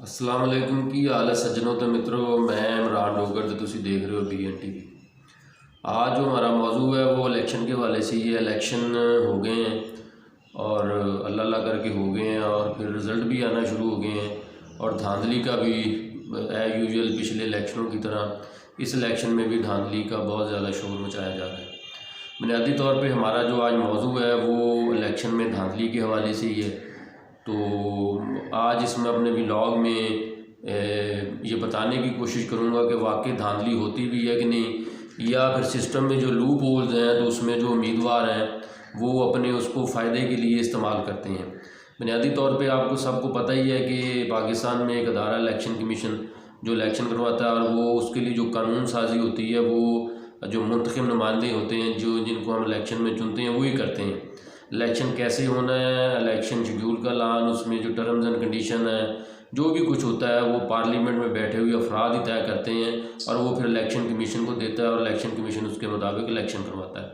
अस्सलाम वालेकुम की हाल है सज्जनों तो मित्रों, मैं इमरान डोगर तो तुसी देख रहे हो BNTV। आज जो हमारा मौजू है वो इलेक्शन के हवाले से ही है। इलेक्शन हो गए हैं और अल्लाह अल्लाह करके हो गए हैं और फिर रिज़ल्ट भी आना शुरू हो गए हैं और धांधली का भी एज यूजुअल पिछले इलेक्शनों की तरह इस इलेक्शन में भी धांधली का बहुत ज़्यादा शोर मचाया जा रहा है। बुनियादी तौर पे हमारा जो आज मौजू है वो इलेक्शन में धांधली के हवाले से ही है। तो आज इसमें अपने व्लॉग में ये बताने की कोशिश करूँगा कि वाकई धांधली होती भी है कि नहीं, या फिर सिस्टम में जो लूप होल्स हैं तो उसमें जो उम्मीदवार हैं वो अपने उसको फ़ायदे के लिए इस्तेमाल करते हैं। बुनियादी तौर पे आपको सबको पता ही है कि पाकिस्तान में एक अदारा इलेक्शन कमीशन जो इलेक्शन करवाता है और वो उसके लिए जो कानून साजी होती है वो जो मुंतखब नुमाइंदे होते हैं जो जिनको हम इलेक्शन में चुनते हैं वही करते हैं। इलेक्शन कैसे होना है, इलेक्शन शेड्यूल का ऐलान, उसमें जो टर्म्स एंड कंडीशन है, जो भी कुछ होता है वो पार्लियामेंट में बैठे हुए अफराद ही तय करते हैं और वो फिर इलेक्शन कमीशन को देता है और इलेक्शन कमीशन उसके मुताबिक इलेक्शन करवाता है।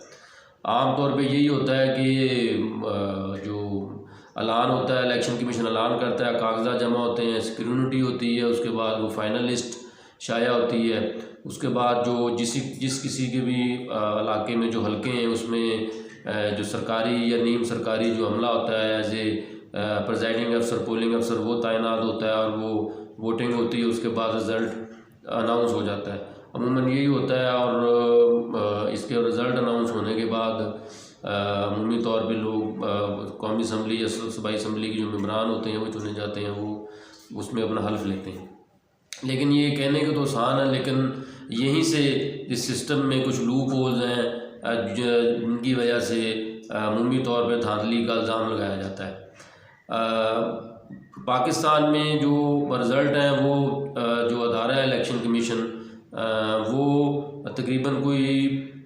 आम तौर पे यही होता है कि जो ऐलान होता है, इलेक्शन कमीशन ऐलान करता है, कागजात जमा होते हैं, स्क्रूनिटी होती है, उसके बाद वो फाइनल लिस्ट शाया होती है। उसके बाद जो जिस किसी के भी इलाके में जो हल्के हैं उसमें जो सरकारी या नीम सरकारी जो अमला होता है एज ए प्रिजाइडिंग अफसर, पोलिंग अफसर, वो तैनात होता है और वो वोटिंग होती है। उसके बाद रिज़ल्ट अनाउंस हो जाता है, अमूमन यही होता है। और इसके रिज़ल्ट अनाउंस होने के बाद अमूमी तौर पे लोग कौमी असम्बली या सूबाई असम्बली के जो मेम्बरान होते हैं वो चुने जाते हैं, वो उसमें अपना हल्फ लेते हैं। लेकिन ये कहने को तो आसान है, लेकिन यहीं से इस सिस्टम में कुछ लूप होल्स हैं जिनकी वजह से अमूमी तौर पर धांधली का इल्ज़ाम लगाया जाता है। पाकिस्तान में जो रिज़ल्ट हैं वो जो अदारा है इलेक्शन कमीशन वो तकरीबन कोई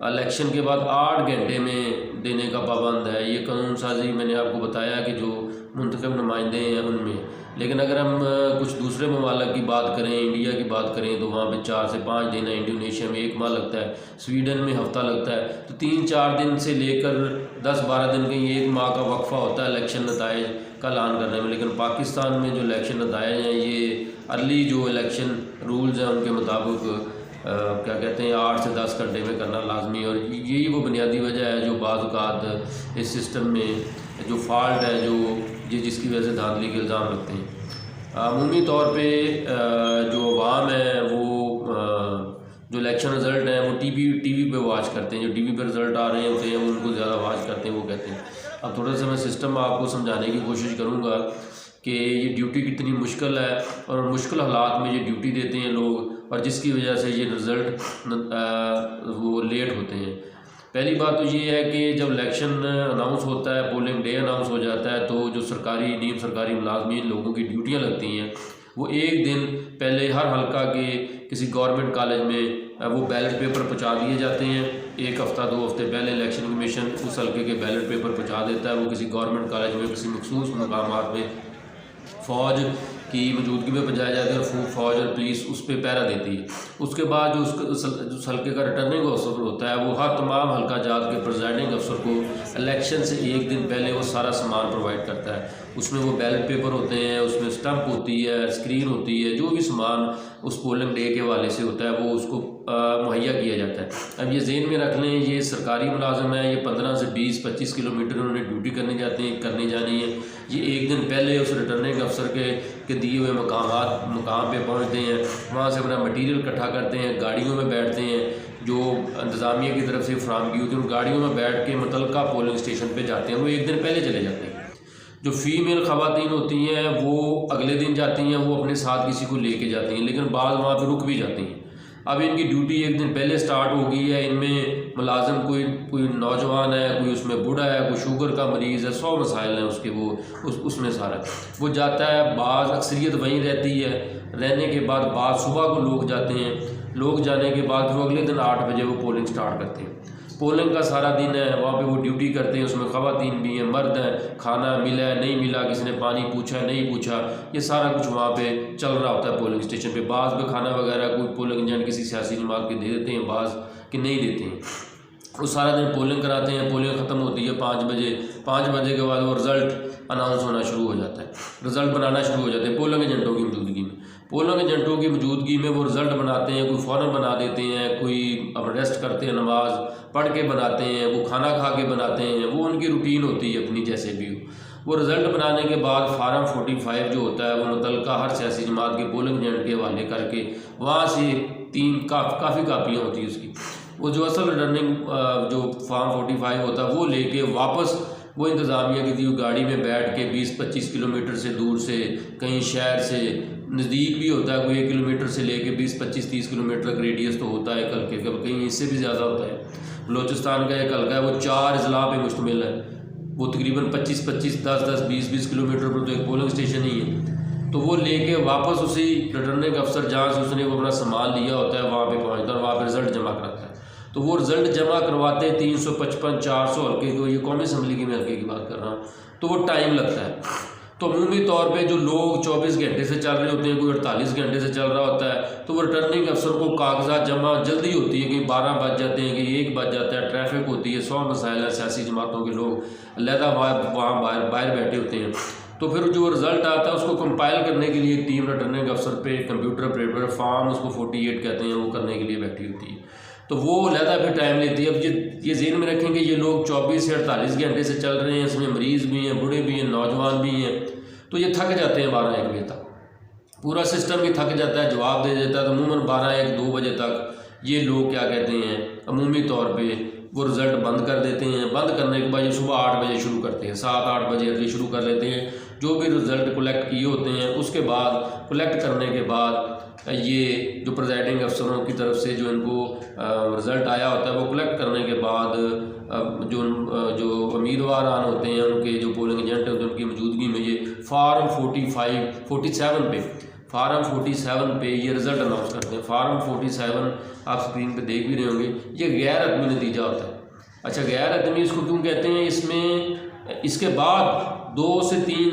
इलेक्शन के बाद 8 घंटे में देने का पाबंद है। ये कानून साजी मैंने आपको बताया कि जो मुंतखब नुमाइंदे हैं उनमें। लेकिन अगर हम कुछ दूसरे ममालिक की बात करें, इंडिया की बात करें, तो वहाँ पे 4 से 5 दिन है, इंडोनेशिया में 1 माह लगता है, स्वीडन में हफ्ता लगता है। तो 3-4 दिन से लेकर 10-12 दिन का 1 माह का वक्फा होता है इलेक्शन नताइज का ऐलान करने में। लेकिन पाकिस्तान में जो इलेक्शन नताइज हैं ये अर्ली जो इलेक्शन रूल्स हैं उनके मुताबिक क्या कहते हैं 8 से 10 घंटे में करना लाजमी। और यही वो बुनियादी वजह है जो बाज़ औक़ात इस सिस्टम में जो फॉल्ट है जो जिसकी वजह से धांधली के इल्ज़ाम लगते हैं। अमूमी तौर पे जो अवाम है वो जो इलेक्शन रिज़ल्ट हैं वो टीवी पे वॉच करते हैं। जो टीवी पे रिज़ल्ट आ रहे होते हैं वो उनको ज़्यादा वॉच करते हैं, वो कहते हैं। अब थोड़ा सा मैं सिस्टम आपको समझाने की कोशिश करूँगा कि ये ड्यूटी कितनी मुश्किल है और मुश्किल हालात में ये ड्यूटी देते हैं लोग, और जिसकी वजह से ये रिज़ल्ट वो लेट होते हैं। पहली बात तो ये है कि जब इलेक्शन अनाउंस होता है, पोलिंग डे अनाउंस हो जाता है, तो जो सरकारी नीम सरकारी मुलाजमीन लोगों की ड्यूटियाँ लगती हैं वो एक दिन पहले हर हल्का के किसी गवर्नमेंट कॉलेज में वो बैलेट पेपर पहुँचा दिए जाते हैं। 1 हफ़्ता 2 हफ़्ते पहले इलेक्शन कमीशन उस हल्के के बैलेट पेपर पहुँचा देता है। वो किसी गवर्नमेंट कॉलेज में किसी मखसूस मकामात में फ़ौज की मौजूदगी में पहुँचाया जाता है और फ़ौज और पुलिस उस पर पहरा देती है। उसके बाद जो उस हल्के का रिटर्निंग अफसर होता है वो हर तमाम हल्का जात के प्रिजाइडिंग अफसर को इलेक्शन से 1 दिन पहले वो सारा सामान प्रोवाइड करता है। उसमें वो बैलेट पेपर होते हैं, उसमें स्टम्प होती है, स्क्रीन होती है, जो भी सामान उस पोलिंग डे के हवाले से होता है वो उसको मुहैया किया जाता है। अब ये ज़हन में रख लें, ये सरकारी मुलाजिम है, ये 15 से 20-25 किलोमीटर उन्होंने ड्यूटी करने जानी है। ये 1 दिन पहले उस रिटर्निंग अफसर के दिए हुए मुकाम पे पहुंचते हैं, वहाँ से अपना मटीरियल इकट्ठा करते हैं, गाड़ियों में बैठते हैं जो इंतज़ामिया की तरफ से फ्राहम की होती है, उन गाड़ियों में बैठ के मुतलका पोलिंग स्टेशन पे जाते हैं। वो 1 दिन पहले चले जाते हैं। जो फ़ीमेल ख़वातीन होती हैं वो अगले दिन जाती हैं, वो अपने साथ किसी को लेके जाती हैं, लेकिन बाद वहाँ पर रुक भी जाती हैं। अब इनकी ड्यूटी 1 दिन पहले स्टार्ट हो गई है। इनमें मुलाजिम कोई नौजवान है, कोई उसमें बूढ़ा है, कोई शुगर का मरीज़ है, 100 मसाइल हैं उसके, वो उसमें सारा वो जाता है। बाज़ अक्सरियत वहीं रहती है, रहने के बाद सुबह को लोग जाते हैं। लोग जाने के बाद फिर अगले दिन 8 बजे वो पोलिंग स्टार्ट करते हैं। पोलिंग का सारा दिन है वहाँ पे वो ड्यूटी करते हैं। उसमें ख़वातीन भी हैं, मर्द हैं, खाना मिला है नहीं मिला, किसी ने पानी पूछा नहीं पूछा, ये सारा कुछ वहाँ पे चल रहा होता है पोलिंग स्टेशन पे। बाज़ पे खाना वगैरह कोई पोलिंग एजेंट किसी सियासी जमात के दे देते हैं, बाज़ के नहीं देते हैं। वो सारा दिन पोलिंग कराते हैं। पोलिंग ख़त्म होती है 5 बजे। 5 बजे के बाद वो रिज़ल्ट अनाउंस होना शुरू हो जाता है, रिज़ल्ट बनाना शुरू हो जाते हैं पोलिंग एजेंटों की मौजूदगी में। पोलिंग एजेंटों की मौजूदगी में वो रिज़ल्ट बनाते हैं, कोई फ़ौरन बना देते हैं, कोई अब रेस्ट करते हैं, नमाज पढ़ के बनाते हैं, वो खाना खा के बनाते हैं, वो उनकी रूटीन होती है अपनी जैसे भी हो। वो रिज़ल्ट बनाने के बाद फार्म 45 जो होता है वो मुतल्लिका हर सियासी जमात के पोलिंग एजेंट के हवाले करके वहाँ से काफ़ी कापियाँ होती है उसकी, वो जो असल रिटर्निंग जो फार्म 45 होता है वो लेके वापस वो इंतज़ामिया की दी गाड़ी में बैठ के 20-25 किलोमीटर से दूर से, कहीं शहर से नज़दीक भी होता है, कोई 1 किलोमीटर से लेके 20-25-30 किलोमीटर तक रेडियस तो होता है हल्के का, कहीं इससे भी ज़्यादा होता है। बलोचिस्तान का एक हल्का है वो 4 अजला पे मुश्तमिल है, वो तकरीबन 25-25, 10-10, 20-20 किलोमीटर पर तो एक पोलिंग स्टेशन ही है। तो वो लेके वापस उसी रिटर्निंग अफसर जहाँ से उसने वो अपना सामान लिया होता है वहाँ पे पहुँचता है और वहाँ पे रिज़ल्ट जमा कराता है। तो वो रिज़ल्ट जमा करवाते 355-400 हल्के को, ये कौमी असम्बली की मैं हल्के की बात कर रहा हूँ, तो वो टाइम लगता है। तो अमूमी तौर पे जो लोग 24 घंटे से चल रहे होते हैं, कोई 48 घंटे से चल रहा होता है, तो वो रिटर्निंग अफसर को कागजात जमा जल्दी होती है, कहीं 12 बज जाते हैं, कहीं 1 बज जाता है, ट्रैफिक होती है, 100 मसाइल है, सियासी जमातों के लोग अलहदा वहाँ बाहर बैठे होते हैं। तो फिर जो रिज़ल्ट आता है उसको कंपाइल करने के लिए एक टीम रिटर्निंग अफसर पे कंप्यूटर ऑपरेटर फॉर्म उसको 48 कहते हैं वो करने के लिए बैठी होती है। तो वो अलहदा फिर टाइम लेती है। अब ये ज़हन में रखेंगे ये लोग 24 से 48 घंटे से चल रहे हैं, इसमें मरीज़ भी हैं, बूढ़े भी हैं, नौजवान भी हैं, तो ये थक जाते हैं 12-1 बजे तक, पूरा सिस्टम ही थक जाता है, जवाब दे देता है। तो अमूमन 12-1-2 बजे तक ये लोग क्या कहते हैं अमूमी तौर पे वो रिज़ल्ट बंद कर देते हैं। बंद करने के बाद ये सुबह 8 बजे शुरू करते हैं, 7-8 बजे अर्ली शुरू कर लेते हैं, जो भी रिज़ल्ट कलेक्ट किए होते हैं। उसके बाद कलेक्ट करने के बाद ये जो प्रेजाइडिंग अफसरों की तरफ से जो इनको रिज़ल्ट आया होता है वो कलेक्ट करने के बाद जो उम्मीदवार होते हैं उनके जो पोलिंग एजेंट होते हैं उनकी मौजूदगी में ये फार्म 47 पे ये रिज़ल्ट अनाउंस करते हैं। फार्म 47 आप स्क्रीन पे देख भी रहे होंगे, ये गैर हतमी नतीजा होता है। अच्छा, गैर हतमी इसको क्यों कहते हैं? इसमें इसके बाद 2 से 3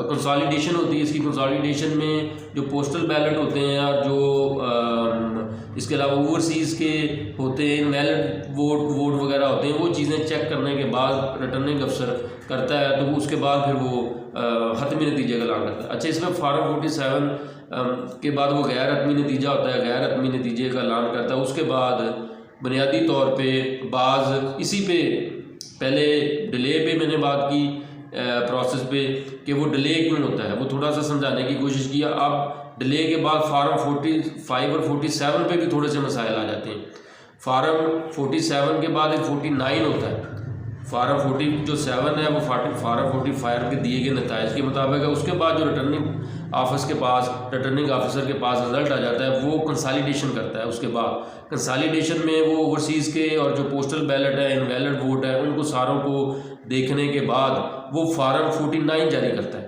कंसोलिडेशन होती है। इसकी कंसोलिडेशन में जो पोस्टल बैलेट होते हैं और जो इसके अलावा ओवरसीज़ के होते हैं, इनवैलिड वोट वगैरह होते हैं, वो चीज़ें चेक करने के बाद रिटर्निंग अफसर करता है, तो उसके बाद फिर वो हतमी नतीजे का ऐलान करता है। अच्छा, इसमें फार्म 47 के बाद वो गैर हतमी नतीजा होता है, गैर हतमी नतीजे का ऐलान करता है। उसके बाद बुनियादी तौर पे बाज़ इसी पे पहले डिले पे मैंने बात की प्रोसेस पे कि वो डिले क्यों होता है, वो थोड़ा सा समझाने की कोशिश किया। अब डिले के बाद फार्म 45 और 47 पे भी थोड़े से मसाइल आ जाते हैं। फार्म 47 के बाद एक 49 होता है। फार्म 47 है वो फार्म 45 के दिए गए नताइज के मुताबिक है। उसके बाद जो रिटर्निंग ऑफिसर के पास रिज़ल्ट आ जाता है वो कंसोलिडेशन करता है। उसके बाद कंसोलिडेशन में वो ओवरसीज़ के और जो पोस्टल बैलेट है, इनवैलिड वोट है, उनको सारों को देखने के बाद वो फार्म 49 जारी करता है,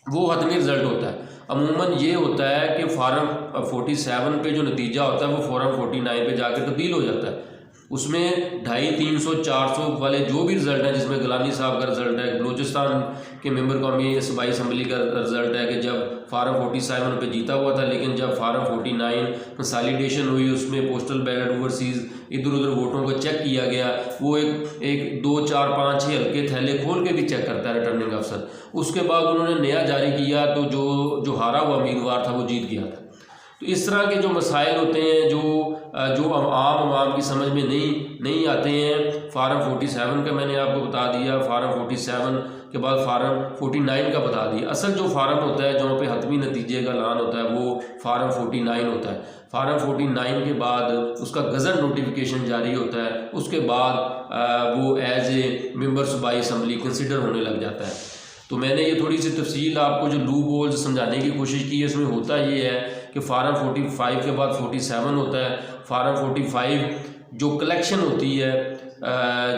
वो हतमी रिज़ल्ट होता है। अमूमन ये होता है कि फार्म 47 पे जो नतीजा होता है वो फार्म 49 पे जाकर तब्दील हो जाता है। उसमें 250, 300, 400 वाले जो भी रिज़ल्ट हैं, जिसमें गलानी साहब का रिज़ल्ट है, बलूचिस्तान के मेंबर कौमी सूबाई असम्बली का रिज़ल्ट है कि जब फार्म 47 पे जीता हुआ था, लेकिन जब फार्म 49 कंसोलिडेशन हुई उसमें पोस्टल बैलेट ओवरसीज़ इधर उधर वोटों को चेक किया गया, वो एक 2, 4, 5, 6 हल्के थैले खोल के भी चेक करता है रिटर्निंग अफसर। उसके बाद उन्होंने नया जारी किया तो जो हारा हुआ उम्मीदवार था वो जीत गया था। तो इस तरह के जो मसाइल होते हैं जो आम की समझ में नहीं आते हैं। फार्म 47 का मैंने आपको बता दिया, फार्म 47 के बाद फार्म 49 का बता दिया। असल जो फार्म होता है जहाँ पे हतमी नतीजे का ऐलान होता है वो फार्म 49 होता है। फार्म 49 के बाद उसका गज़ट नोटिफिकेशन जारी होता है। उसके बाद वो एज ए मेंबर सूबाई असम्बली कंसिडर होने लग जाता है। तो मैंने ये थोड़ी सी तफसील आपको जो लूप होल्स समझाने की कोशिश की है। इसमें होता ये है कि फार्म 45 के बाद 47 होता है। फार्म 45 जो कलेक्शन होती है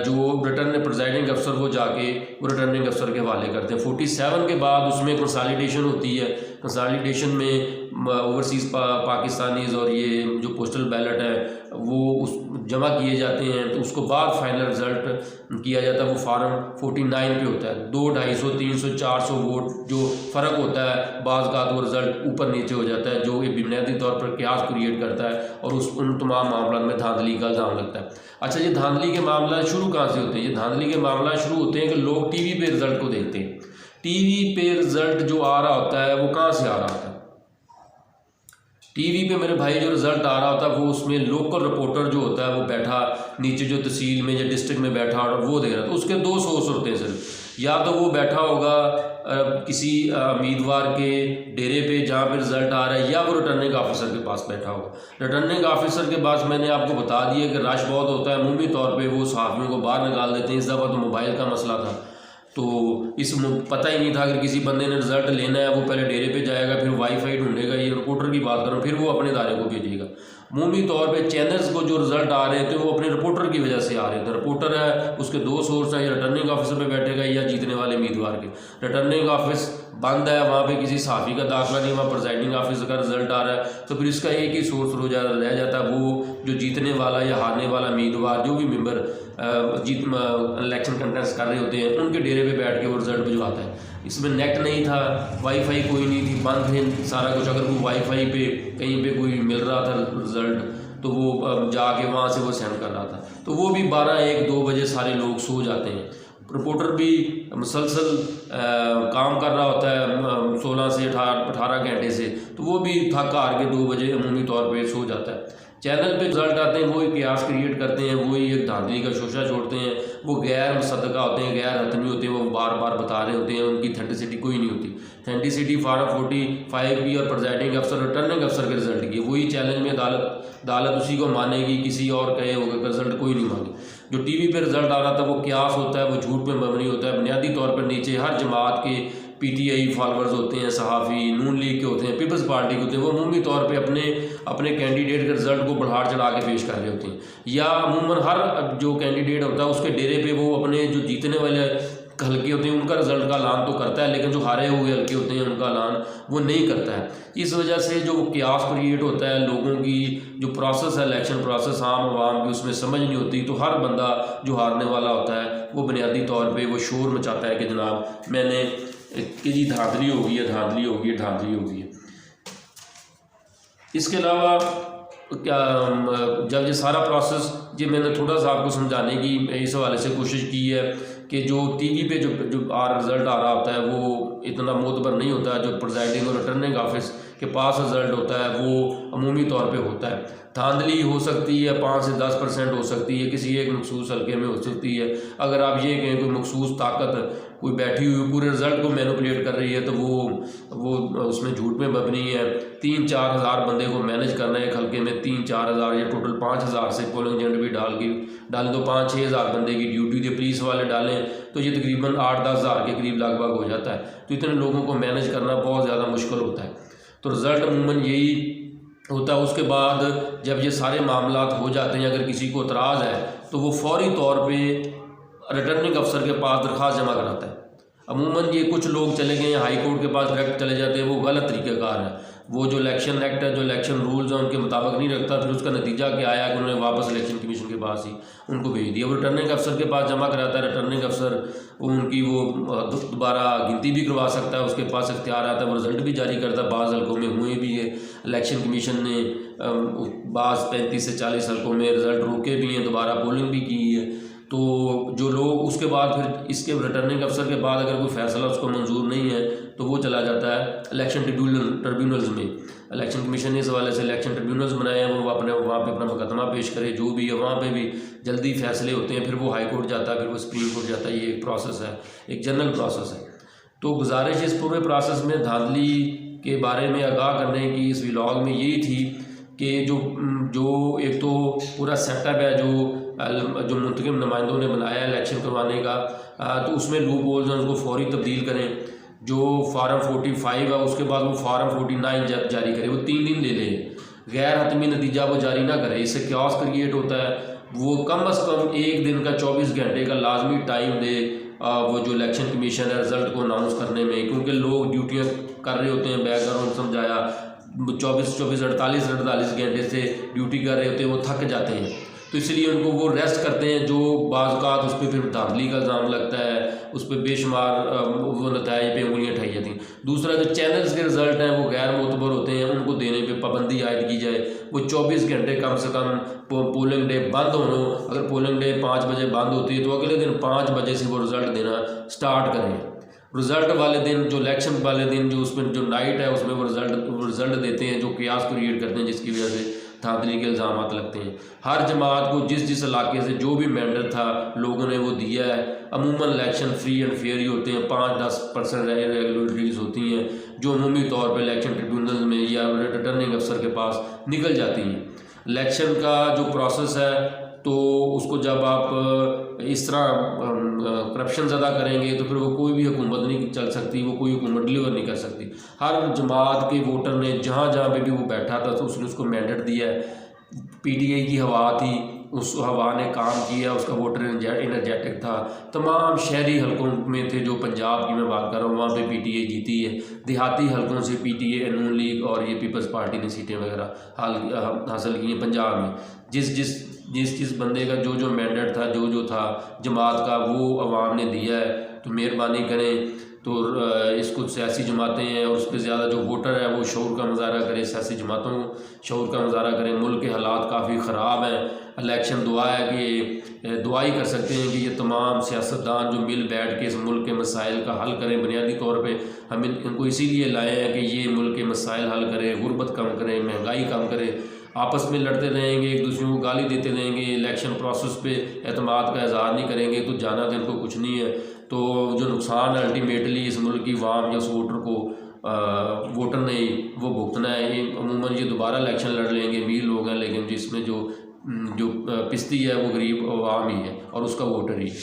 जो रिटर्न प्रेजाइडिंग अफसर वो जाके वो रिटर्निंग अफसर के हवाले करते हैं। 47 के बाद उसमें कंसोलिडेशन होती है। कंसोलिडेशन में ओवरसीज़ पाकिस्तानीज़ और ये जो पोस्टल बैलेट है वो उस जमा किए जाते हैं, तो उसको बाद फाइनल रिज़ल्ट किया जाता है, वो फार्म 49 पे होता है। 200, 250, 300, 400 वोट जो फ़र्क होता है, बाज़ का वो रिज़ल्ट ऊपर नीचे हो जाता है, जो एक बुनियादी तौर पर क्यास क्रिएट करता है और उन तमाम मामलों में धांधली का इल्ज़ाम लगता है। अच्छा, ये धांधली के मामला शुरू कहाँ से होते हैं? ये धांधली के मामला शुरू होते हैं कि लोग टीवी पे रिज़ल्ट को देखते हैं। टीवी पे रिज़ल्ट जो आ रहा होता है वो कहाँ से आ रहा होता है? टीवी पे मेरे भाई जो रिज़ल्ट आ रहा होता है वो उसमें लोकल रिपोर्टर जो होता है वो बैठा नीचे जो तहसील में या डिस्ट्रिक्ट में बैठा और वो दे रहा है। तो उसके दो सोर्स होते हैं सिर्फ, या तो वो बैठा होगा किसी उम्मीदवार के डेरे पे जहाँ पे रिज़ल्ट आ रहा है, या वो रिटर्निंग ऑफिसर के पास बैठा होगा। रिटर्निंग ऑफिसर के पास मैंने आपको बता दिया कि रश बहुत होता है, अमूमी तौर पर वो सहाफ़ियों को बाहर निकाल देते हैं। इस दफ़ा तो मोबाइल का मसला था, तो पता ही नहीं था अगर किसी बंदे ने रिज़ल्ट लेना है वो पहले डेरे पे जाएगा, फिर वाईफाई ढूंढेगा, ये रिपोर्टर की बात करूँ, फिर वो अपने इदारे को भेजेगा। अमूमी तौर पे चैनल्स को जो रिज़ल्ट आ रहे थे वो अपने रिपोर्टर की वजह से आ रहे थे। रिपोर्टर है, उसके दो सोर्स हैं, या रिटर्निंग ऑफिसर पे बैठेगा या जीतने वाले उम्मीदवार के। रिटर्निंग ऑफिस बंद है, वहाँ पे किसी सहाफ़ी का दाखिला नहीं, वहाँ प्रिजाइडिंग ऑफिसर का रिज़ल्ट आ रहा है, तो फिर इसका एक ही सोर्स रह जाता है, वो जो जीतने वाला या हारने वाला उम्मीदवार, जो भी मेंबर इलेक्शन कंटेस्ट कर रहे होते हैं, उनके डेरे पे बैठ के वो रिज़ल्ट भिजवाता है। इसमें नेट नहीं था, वाईफाई कोई नहीं थी, बंद थे सारा कुछ। अगर वो वाईफाई पे कहीं पे कोई मिल रहा था रिज़ल्ट तो वो जाके वहाँ से वो सेंड कर रहा था, तो वो भी 12, 1, 2 बजे सारे लोग सो जाते हैं। रिपोर्टर भी मुसलसल काम कर रहा होता है 16 से 18 घंटे से, तो वो भी थक हार के 2 बजे अमूमी तौर पे सो जाता है। चैनल पे रिज़ल्ट आते हैं, वही क्यास क्रिएट करते हैं, वही एक धांधली का शोशा छोड़ते हैं, वो गैर मुसद्दका होते हैं, गैर हतमी होते हैं, वो बार बार बता रहे होते हैं, उनकी ऑथेंटिसिटी कोई नहीं होती। ऑथेंटिसिटी फार्म 45 की और प्रिजाइडिंग अफसर, रिटर्निंग अफसर के रिज़ल्ट की, वही चैलेंज में अदालत उसी को मानेगी, किसी और कहे होगा रिज़ल्ट कोई नहीं माने। जो टीवी पे रिज़ल्ट आ रहा था वो क्यास होता है, वो झूठ पे मबनी होता है। बुनियादी तौर पर नीचे हर जमात के पीटीआई फॉलोअर्स होते हैं, सहाफ़ी नून लीग के होते हैं, पीपल्स पार्टी के होते हैं, वो अमूमी तौर पे अपने कैंडिडेट के रिज़ल्ट को बढ़ाड़ चढ़ा के पेश कर रहे होते हैं। या अमूमन हर जो कैंडिडेट होता है उसके डेरे पे वो अपने जो जीतने वाले हल्के होते हैं उनका रिज़ल्ट का ऐलान तो करता है, लेकिन जो हारे हुए हल्के होते हैं उनका ऐलान वो नहीं करता है। इस वजह से जो क्यास क्रिएट होता है, लोगों की जो प्रोसेस है, इलेक्शन प्रोसेस आम आवाम की उसमें समझ नहीं होती, तो हर बंदा जो हारने वाला होता है वो बुनियादी तौर पर वो शोर मचाता है कि जनाब मैंने कि जी धांधली हो गई है, धांधली हो गई है, धांधली हो गई है। इसके अलावा क्या जब ये सारा प्रोसेस जी मैंने थोड़ा सा आपको समझाने की इस हवाले से कोशिश की है कि जो टीवी पे जो रिज़ल्ट आ रहा होता है वो इतना मोतबर नहीं होता है, जो प्रिजाइडिंग और रिटर्निंग ऑफिस के पास रिज़ल्ट होता है वो अमूमी तौर पे होता है। धांधली हो सकती है 5 से 10% हो सकती है, किसी एक मखसूस हल्के में हो सकती है। अगर आप ये कहें कोई मखसूस ताकत कोई बैठी हुई पूरे रिज़ल्ट को मैनिपुलेट कर रही है तो वो उसमें झूठ में मबनी है। 3-4 हज़ार बंदे को मैनेज करना है एक हल्के में, 3-4 हज़ार या टोटल 5 हज़ार से पोलिंग एजेंट भी डालें तो 5-6 हज़ार बंदे की ड्यूटी थी, पुलिस वाले डालें तो ये तकरीबन 8-10 हज़ार के करीब लगभग हो जाता है। तो इतने लोगों को मैनेज करना बहुत ज़्यादा मुश्किल होता है। तो रिज़ल्ट अमूमन यही होता है। उसके बाद जब ये सारे मामलात हो जाते हैं, अगर किसी को एतराज़ है तो वो फौरी तौर पे रिटर्निंग अफसर के पास दरख्वास्त जमा कराता है। अमूमन ये कुछ लोग चले गए हाई कोर्ट के पास डायरेक्ट चले जाते हैं, वो गलत तरीक़ाकार है। वो जो इलेक्शन एक्ट है, जो इलेक्शन रूल्स हैं उनके मुताबिक नहीं रखता, फिर उसका नतीजा क्या आया कि उन्होंने वापस इलेक्शन कमीशन के पास ही उनको भेज दिया। वो रिटर्निंग अफसर के पास जमा कराता है, रिटर्निंग अफसर उनकी वो दोबारा गिनती भी करवा सकता है, उसके पास इख्तियार आता है, वो रिज़ल्ट भी जारी करता है। बाज़ हल्कों में हुए भी है, इलेक्शन कमीशन ने बाज़ 35 से 40 हल्कों में रिज़ल्ट रोके भी हैं, दोबारा पोलिंग भी की है। तो जो लोग उसके बाद फिर इसके रिटर्निंग अफसर के बाद अगर कोई फ़ैसला उसको मंजूर नहीं है तो वो चला जाता है इलेक्शन ट्रिब्यूनल्स में। इलेक्शन कमीशन ने इस हवाले से इलेक्शन ट्रिब्यूनल्स बनाए हैं, वो अपने वहाँ पे अपना मुकदमा पेश करे, जो भी है वहाँ पे भी जल्दी फैसले होते हैं। फिर वो हाई कोर्ट जाता है, फिर वो सुप्रीम कोर्ट जाता है। ये एक प्रोसेस है, एक जनरल प्रोसेस है। तो गुजारिश इस पूरे प्रोसेस में धांधली के बारे में आगाह करने की इस व्लॉग में यही थी कि जो एक तो पूरा सेटअप है जो मुंतखब नुमाइंदों ने बनाया इलेक्शन करवाने का, तो उसमें लूप होल्स हैं उसको फौरी तब्दील करें। जो फार्म 45 है उसके बाद वो फार्म 49 जारी करे, वो 3 दिन ले ले, गैर हतमी नतीजा वो जारी ना करे, इससे क्यास क्रिएट होता है। वो कम से कम 1 दिन का 24 घंटे का लाजमी टाइम दे वो जो इलेक्शन कमीशन है रिज़ल्ट को अनाउंस करने में, क्योंकि लोग ड्यूटियाँ कर रहे होते हैं। बैकग्राउंड समझाया, 24-24 48-48 घंटे से ड्यूटी कर रहे होते हैं, वो थक जाते हैं, तो इसलिए उनको वो रेस्ट करते हैं, जो बाज़ उस पर फिर धांधली का इल्ज़ाम लगता है, उस पर बेशुमार वो नताइज पे उंगलियाँ उठाई जाती हैं। दूसरा, जो चैनल्स के रिज़ल्ट हैं वो गैर मोतबर होते हैं, उनको देने पे पाबंदी आयद की जाए। वो 24 घंटे कम से कम पोलिंग डे बंद होना, अगर पोलिंग डे 5 बजे बंद होती है तो अगले दिन 5 बजे से वो रिज़ल्ट देना स्टार्ट करें। रिज़ल्ट वाले दिन, जो इलेक्शन वाले दिन, जो उसमें जो नाइट है उसमें वो रिज़ल्ट देते हैं, जो कियास क्रिएट करते हैं, जिसकी वजह से धांधली के इल्ज़ाम लगते हैं। हर जमात को जिस इलाके से जो भी मैंडेट था लोगों ने वो दिया है। अमूमन इलेक्शन फ्री एंड फेयर ही होते हैं, 5-10% रेगुलरिटीज़ होती हैं जो अमूमी तौर पर इलेक्शन ट्रिब्यूनल में या रिटर्निंग अफसर के पास निकल जाती हैं। इलेक्शन का जो प्रोसेस है, तो उसको जब आप इस तरह करप्शन ज़्यादा करेंगे तो फिर वो कोई भी हुकूमत नहीं चल सकती, वो कोई हुकूमत डिलीवर नहीं कर सकती। हर जमात के वोटर ने जहाँ जहाँ पे भी वो बैठा था तो उसने उसको मैंडेट दिया है। पीटीआई की हवा थी, उस हवा ने काम किया, उसका वोटर एनर्जेटिक था। तमाम शहरी हलकों में थे, जो पंजाब की मैं बात कर रहा हूँ, वहाँ पे पीटीआई जीती है। देहाती हलकों से पीटीआई, नून लीग और ये पीपल्स पार्टी ने सीटें वगैरह हासिल की हैं पंजाब में। जिस बंदे का जो मैंडेट था, जो था जमात का, वो अवाम ने दिया है। तो मेहरबानी करें, तो इसको सियासी जमातें हैं और उस पर ज़्यादा जो वोटर है वो शऊर का मुजाहरा करें, सियासी जमातों शऊर का मुजाहरा करें। मुल्क के हालात काफ़ी ख़राब हैं। इलेक्शन दुआ है कि दुआ ही कर सकते हैं कि ये तमाम सियासतदान जो मिल बैठ के इस मुल्क के मसाइल का हल करें। बुनियादी तौर पे हम इनको इसीलिए लाए हैं कि ये मुल्क के मसाइल हल करें, गुर्बत कम करें, महंगाई कम करें। आपस में लड़ते रहेंगे, एक दूसरे को गाली देते रहेंगे, इलेक्शन प्रोसेस पे एतमाद का इज़हार नहीं करेंगे तो जाना दिन को कुछ नहीं है। तो जो नुकसान है अल्टीमेटली इस मुल्क की आवाम या उस वोटर ने वो भुगतना है। ये अमूमन ये दोबारा इलेक्शन लड़ लेंगे, अमीर लोग हैं, लेकिन जिसमें जो पिस्ती है वो गरीब आवाम ही है और उसका वोटर ही है।